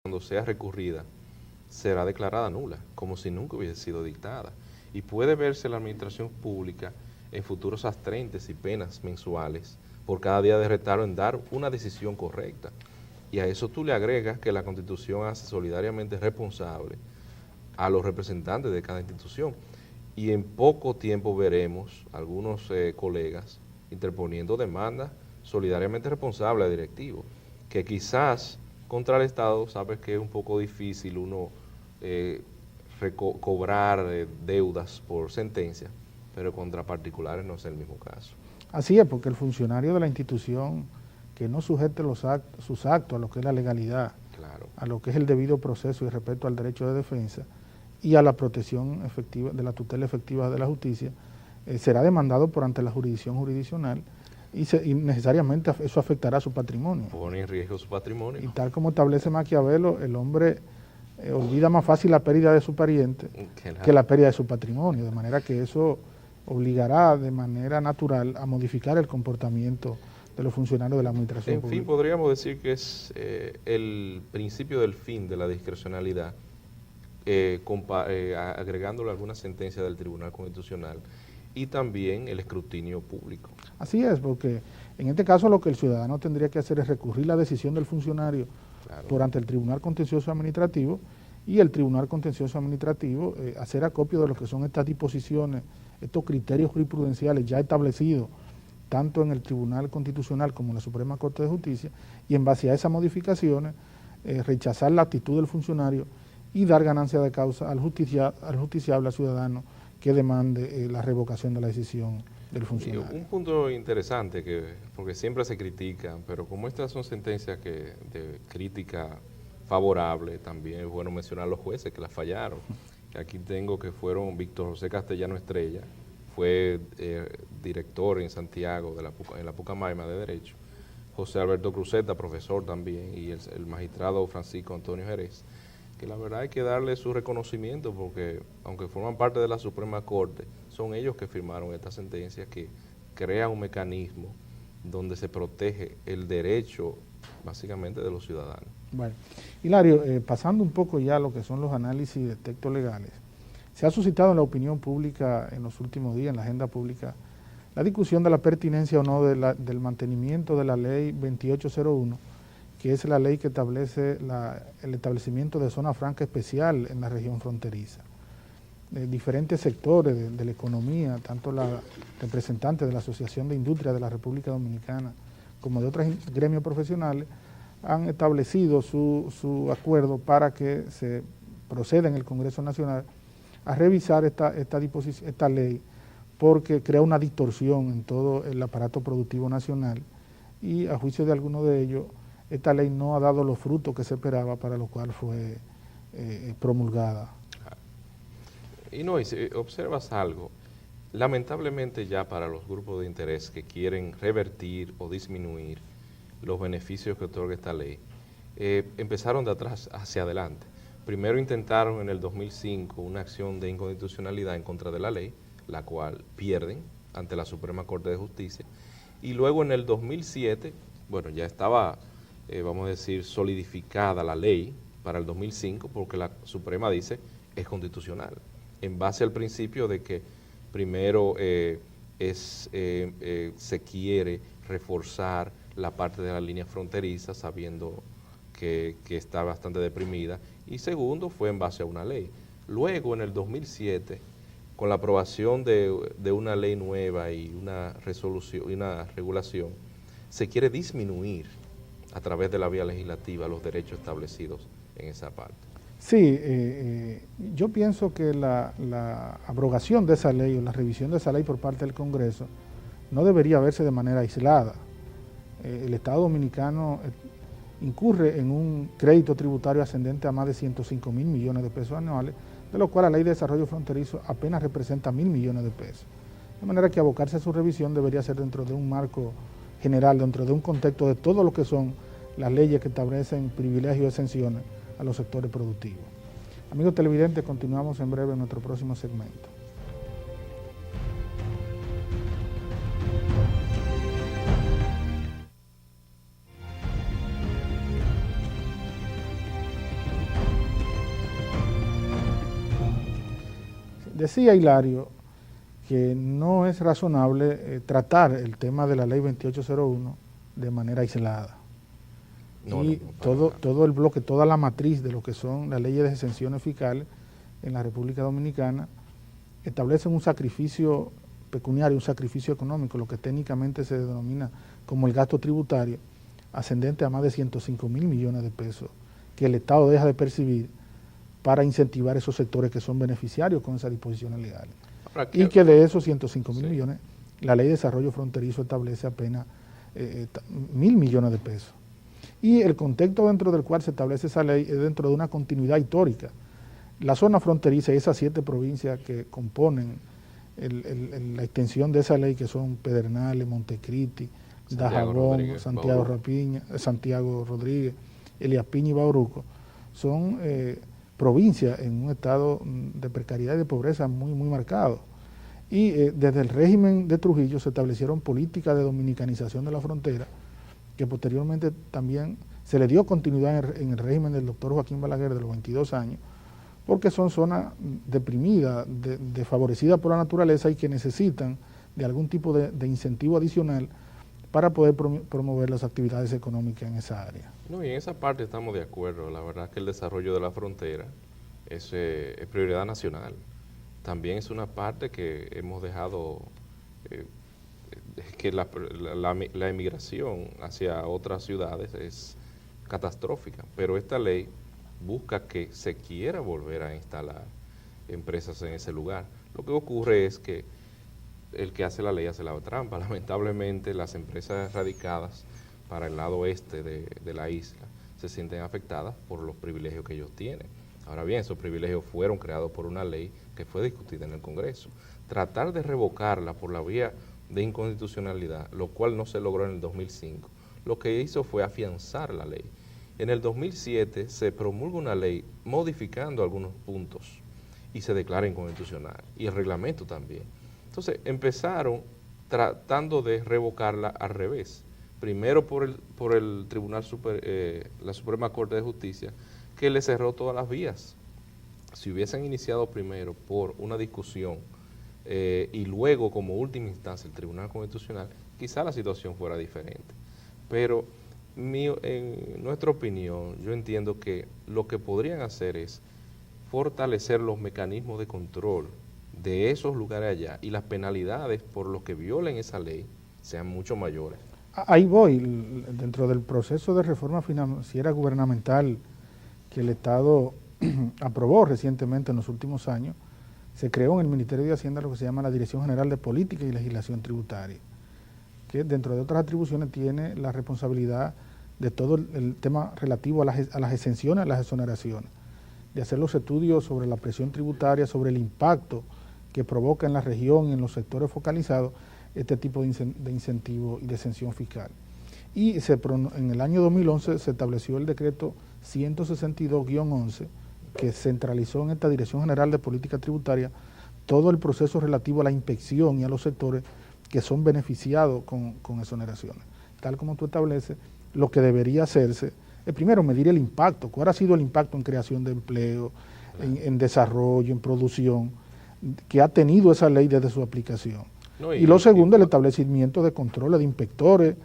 cuando sea recurrida, será declarada nula, como si nunca hubiese sido dictada. Y puede verse la administración pública en futuros astrentes y penas mensuales por cada día de retardo en dar una decisión correcta. Y a eso tú le agregas que la Constitución hace solidariamente responsable a los representantes de cada institución. Y en poco tiempo veremos algunos colegas interponiendo demandas solidariamente responsables a directivos, que quizás contra el Estado sabes que es un poco difícil uno cobrar deudas por sentencia, pero contra particulares no es el mismo caso. Así es, porque el funcionario de la institución que no sujete sus actos a lo que es la legalidad, Claro. a lo que es el debido proceso y respeto al derecho de defensa y a la protección efectiva de la tutela efectiva de la justicia, será demandado por ante la jurisdicción jurisdiccional y necesariamente eso afectará su patrimonio. Pone en riesgo su patrimonio. Y tal como establece Maquiavelo, el hombre olvida más fácil la pérdida de su pariente que la pérdida de su patrimonio, de manera que eso obligará de manera natural a modificar el comportamiento de los funcionarios de la administración pública. En fin, podríamos decir que es el principio del fin de la discrecionalidad, agregándole alguna sentencia del Tribunal Constitucional y también el escrutinio público. Así es, porque en este caso lo que el ciudadano tendría que hacer es recurrir la decisión del funcionario por ante el Tribunal Contencioso Administrativo y el Tribunal Contencioso Administrativo hacer acopio de lo que son estas disposiciones, estos criterios jurisprudenciales ya establecidos tanto en el Tribunal Constitucional como en la Suprema Corte de Justicia, y en base a esas modificaciones rechazar la actitud del funcionario y dar ganancia de causa al justiciable, al ciudadano que demande la revocación de la decisión del funcionario. Un punto interesante, porque siempre se critican, pero como estas son sentencias de crítica favorable, también es bueno mencionar a los jueces que las fallaron. Aquí tengo que fueron Víctor José Castellano Estrella, fue director en Santiago en la Pucamaima de Derecho, José Alberto Cruzeta, profesor también, y el magistrado Francisco Antonio Jerez, que la verdad hay que darle su reconocimiento porque aunque forman parte de la Suprema Corte, son ellos que firmaron esta sentencia que crea un mecanismo donde se protege el derecho básicamente de los ciudadanos. Bueno, Hilario, pasando un poco ya a lo que son los análisis de textos legales, se ha suscitado en la opinión pública en los últimos días, en la agenda pública, la discusión de la pertinencia o no del mantenimiento de la ley 2801, que es la ley que establece el establecimiento de zona franca especial en la región fronteriza. Diferentes sectores de la economía, tanto la representantes de la Asociación de Industria de la República Dominicana como de otros gremios profesionales, han establecido su acuerdo para que se proceda en el Congreso Nacional a revisar esta ley, porque crea una distorsión en todo el aparato productivo nacional y a juicio de algunos de ellos, esta ley no ha dado los frutos que se esperaba para lo cual fue promulgada. Y no, y si observas algo, lamentablemente ya para los grupos de interés que quieren revertir o disminuir los beneficios que otorga esta ley, empezaron de atrás hacia adelante. Primero intentaron en el 2005 una acción de inconstitucionalidad en contra de la ley, la cual pierden ante la Suprema Corte de Justicia, y luego en el 2007, bueno, ya estaba, vamos a decir, solidificada la ley para el 2005, porque la Suprema dice es constitucional, en base al principio de que primero se quiere reforzar la parte de la línea fronteriza, sabiendo que está bastante deprimida, y segundo fue en base a una ley. Luego en el 2007, con la aprobación de una ley nueva y una resolución y una regulación, se quiere disminuir a través de la vía legislativa los derechos establecidos en esa parte. Sí, yo pienso que la abrogación de esa ley o la revisión de esa ley por parte del Congreso no debería verse de manera aislada. El Estado Dominicano incurre en un crédito tributario ascendente a más de 105 mil millones de pesos anuales, de lo cual la Ley de Desarrollo Fronterizo apenas representa 1.000 millones de pesos. De manera que abocarse a su revisión debería ser dentro de un marco general, dentro de un contexto de todo lo que son las leyes que establecen privilegios y exenciones a los sectores productivos. Amigos televidentes, continuamos en breve en nuestro próximo segmento. Decía Hilario que no es razonable tratar el tema de la ley 2801 de manera aislada. Todo el bloque, toda la matriz de lo que son las leyes de exenciones fiscales en la República Dominicana establecen un sacrificio pecuniario, un sacrificio económico, lo que técnicamente se denomina como el gasto tributario, ascendente a más de 105 mil millones de pesos, que el Estado deja de percibir para incentivar esos sectores que son beneficiarios con esas disposiciones legales. Y que de esos 105 mil millones, la Ley de Desarrollo Fronterizo establece apenas 1.000 millones de pesos. Y el contexto dentro del cual se establece esa ley es dentro de una continuidad histórica. La zona fronteriza y esas 7 provincias que componen la extensión de esa ley, que son Pedernales, Montecristi, Dajabón, Santiago Rodríguez, Elías Piña y Bauruco, son provincias en un estado de precariedad y de pobreza muy marcado. Y desde el régimen de Trujillo se establecieron políticas de dominicanización de la frontera, que posteriormente también se le dio continuidad en el régimen del doctor Joaquín Balaguer de los 22 años, porque son zonas deprimidas, desfavorecidas por la naturaleza y que necesitan de algún tipo de incentivo adicional para poder promover las actividades económicas en esa área. No, y en esa parte estamos de acuerdo. La verdad que el desarrollo de la frontera es prioridad nacional. También es una parte que hemos dejado que la emigración hacia otras ciudades es catastrófica, pero esta ley busca que se quiera volver a instalar empresas en ese lugar. Lo que ocurre es que el que hace la ley hace la trampa. Lamentablemente las empresas radicadas para el lado oeste de la isla se sienten afectadas por los privilegios que ellos tienen. Ahora bien, esos privilegios fueron creados por una ley que fue discutida en el Congreso. Tratar de revocarla por la vía de inconstitucionalidad, lo cual no se logró en el 2005, lo que hizo fue afianzar la ley. En el 2007 se promulga una ley modificando algunos puntos y se declara inconstitucional, y el reglamento también. Entonces empezaron tratando de revocarla al revés, primero por el Tribunal la Suprema Corte de Justicia, que le cerró todas las vías. Si hubiesen iniciado primero por una discusión y luego como última instancia el Tribunal Constitucional, quizá la situación fuera diferente. Pero en nuestra opinión, yo entiendo que lo que podrían hacer es fortalecer los mecanismos de control de esos lugares allá, y las penalidades por los que violen esa ley sean mucho mayores. Ahí voy, dentro del proceso de reforma financiera gubernamental que el Estado aprobó recientemente en los últimos años, se creó en el Ministerio de Hacienda lo que se llama la Dirección General de Política y Legislación Tributaria, que dentro de otras atribuciones tiene la responsabilidad de todo el tema relativo a las exenciones, a las exoneraciones, de hacer los estudios sobre la presión tributaria, sobre el impacto que provoca en la región y en los sectores focalizados este tipo de incentivo y de exención fiscal. Y en el año 2011 se estableció el decreto 162-11, que centralizó en esta Dirección General de Política Tributaria todo el proceso relativo a la inspección y a los sectores que son beneficiados con exoneraciones. Tal como tú estableces, lo que debería hacerse es primero medir el impacto, cuál ha sido el impacto en creación de empleo, en desarrollo, en producción, que ha tenido esa ley desde su aplicación. No, y lo segundo, el establecimiento de controles de inspectores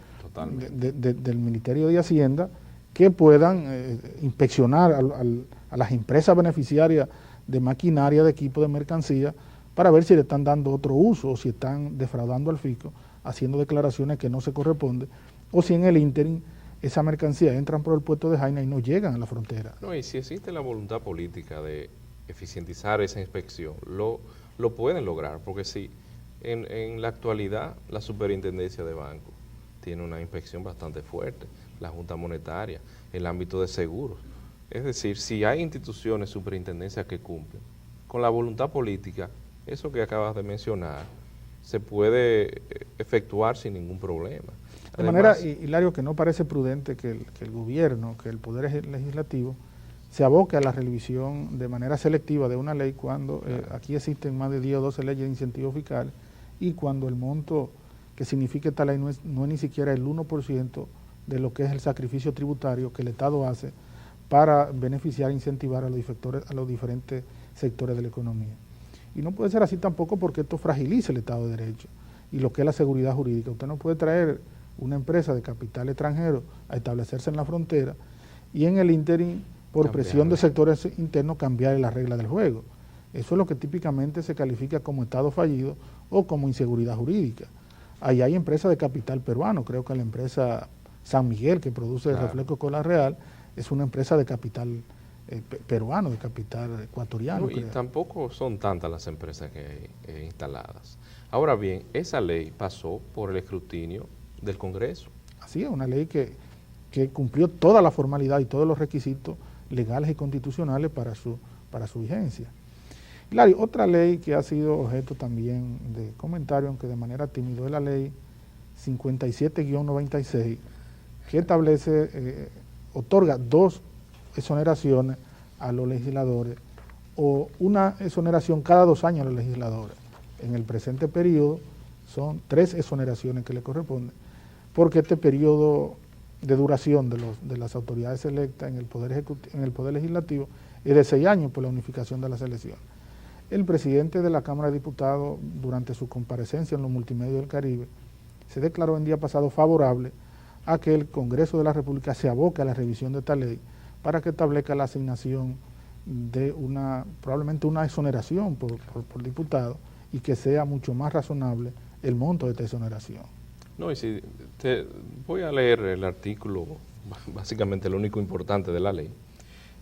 del Ministerio de Hacienda que puedan inspeccionar a las empresas beneficiarias de maquinaria, de equipo, de mercancía, para ver si le están dando otro uso o si están defraudando al fisco, haciendo declaraciones que no se corresponden, o si en el ínterin esa mercancía entran por el puerto de Jaina y no llegan a la frontera. No, y si existe la voluntad política de eficientizar esa inspección, lo pueden lograr, porque sí, en la actualidad la Superintendencia de Bancos tiene una inspección bastante fuerte, la Junta Monetaria, el ámbito de seguros. Es decir, si hay instituciones, superintendencias que cumplen, con la voluntad política, eso que acabas de mencionar, se puede efectuar sin ningún problema. De manera, Hilario, que no parece prudente que el gobierno, que el Poder Legislativo, se aboque a la revisión de manera selectiva de una ley cuando aquí existen más de 10 o 12 leyes de incentivos fiscales y cuando el monto que significa esta ley no es ni siquiera el 1% de lo que es el sacrificio tributario que el Estado hace para beneficiar e incentivar a los diferentes sectores de la economía. Y no puede ser así tampoco porque esto fragiliza el Estado de Derecho y lo que es la seguridad jurídica. Usted no puede traer una empresa de capital extranjero a establecerse en la frontera y en el ínterin, por presión de sectores internos, cambiar las reglas del juego. Eso es lo que típicamente se califica como Estado fallido o como inseguridad jurídica. Ahí hay empresas de capital peruano, creo que la empresa San Miguel, que produce el refresco Cola Real, es una empresa de capital peruano, de capital ecuatoriano. No, y tampoco son tantas las empresas que hay instaladas. Ahora bien, esa ley pasó por el escrutinio del Congreso. Así es, una ley que cumplió toda la formalidad y todos los requisitos legales y constitucionales para su vigencia. Hilario, otra ley que ha sido objeto también de comentario, aunque de manera tímida, es la ley 57-96, que establece, otorga 2 exoneraciones a los legisladores o una exoneración cada 2 años a los legisladores. En el presente periodo son 3 exoneraciones que le corresponden, porque este periodo de duración de las autoridades electas en el Poder Legislativo es de 6 años por la unificación de las elecciones. El presidente de la Cámara de Diputados, durante su comparecencia en los Multimedios del Caribe, se declaró el día pasado favorable a que el Congreso de la República se aboque a la revisión de esta ley para que establezca la asignación de probablemente una exoneración por diputado y que sea mucho más razonable el monto de esta exoneración. No, y si voy a leer el artículo, básicamente el único importante de la ley,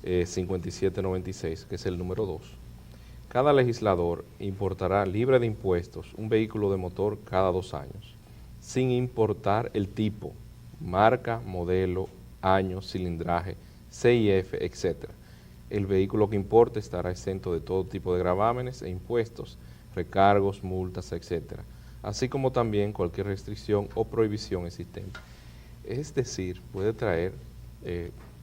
5796, que es el número 2. Cada legislador importará libre de impuestos un vehículo de motor cada 2 años, sin importar el tipo, marca, modelo, año, cilindraje, CIF, etc. El vehículo que importe estará exento de todo tipo de gravámenes e impuestos, recargos, multas, etc., así como también cualquier restricción o prohibición existente. Es decir, puede traer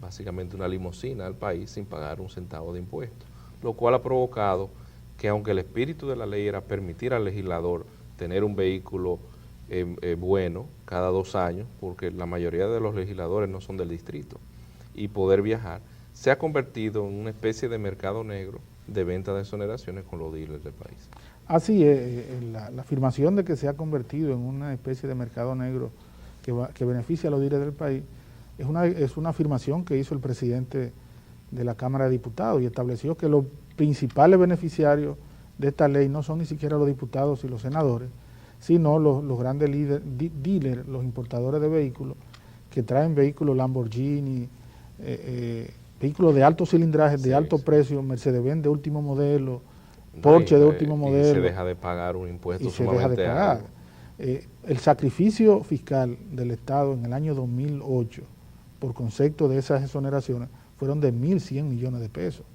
básicamente una limusina al país sin pagar un centavo de impuestos, lo cual ha provocado que, aunque el espíritu de la ley era permitir al legislador tener un vehículo bueno cada 2 años, porque la mayoría de los legisladores no son del distrito, y poder viajar, se ha convertido en una especie de mercado negro de venta de exoneraciones con los dealers del país. Así es, la afirmación de que se ha convertido en una especie de mercado negro que beneficia a los dealers del país es una afirmación que hizo el presidente de la Cámara de Diputados y estableció que los principales beneficiarios de esta ley no son ni siquiera los diputados y los senadores, sino los grandes dealers, los importadores de vehículos que traen vehículos Lamborghini, vehículos de alto cilindraje, de alto precio, Mercedes-Benz de último modelo, Porsche de último modelo. Y se deja de pagar un impuesto sumamente alto. El sacrificio fiscal del Estado en el año 2008, por concepto de esas exoneraciones, fueron de 1.100 millones de pesos,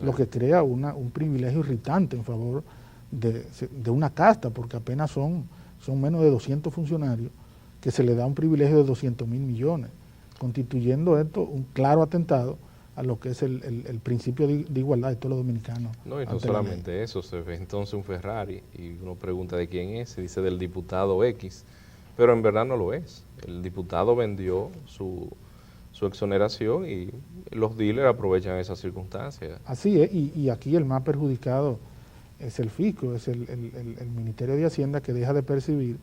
lo que crea un privilegio irritante en favor de una casta, porque apenas son menos de 200 funcionarios que se le da un privilegio de 200.000 millones, constituyendo esto un claro atentado a lo que es el principio de igualdad de todos los dominicanos. No, y no solamente eso, se ve entonces un Ferrari y uno pregunta de quién es, se dice del diputado X, pero en verdad no lo es. El diputado vendió su exoneración y los dealers aprovechan esas circunstancias. Así es, y aquí el más perjudicado es el fisco, es el Ministerio de Hacienda, que deja de percibir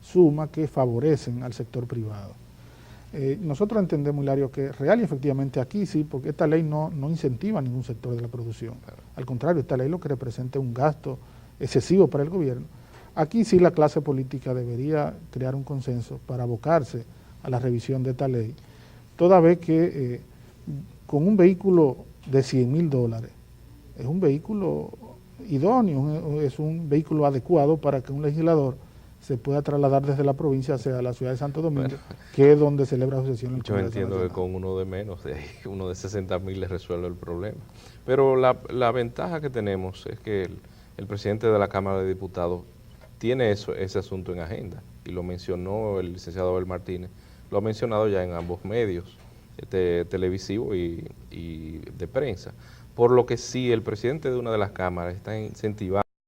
sumas que favorecen al sector privado. Nosotros entendemos, Hilario, que real y efectivamente aquí sí, porque esta ley no incentiva a ningún sector de la producción. Claro. Al contrario, esta ley lo que representa es un gasto excesivo para el gobierno. Aquí sí la clase política debería crear un consenso para abocarse a la revisión de esta ley, toda vez que con un vehículo de $100.000 es un vehículo idóneo, es un vehículo adecuado para que un legislador se pueda trasladar desde la provincia hacia la ciudad de Santo Domingo, que es donde celebra su sesión el Congreso Nacional. Yo entiendo que con uno de menos, uno de 60.000 le resuelve el problema. Pero la ventaja que tenemos es que el presidente de la Cámara de Diputados tiene ese asunto en agenda, y lo mencionó el licenciado Abel Martínez, lo ha mencionado ya en ambos medios, televisivos y de prensa, por lo que sí el presidente de una de las cámaras está incentivando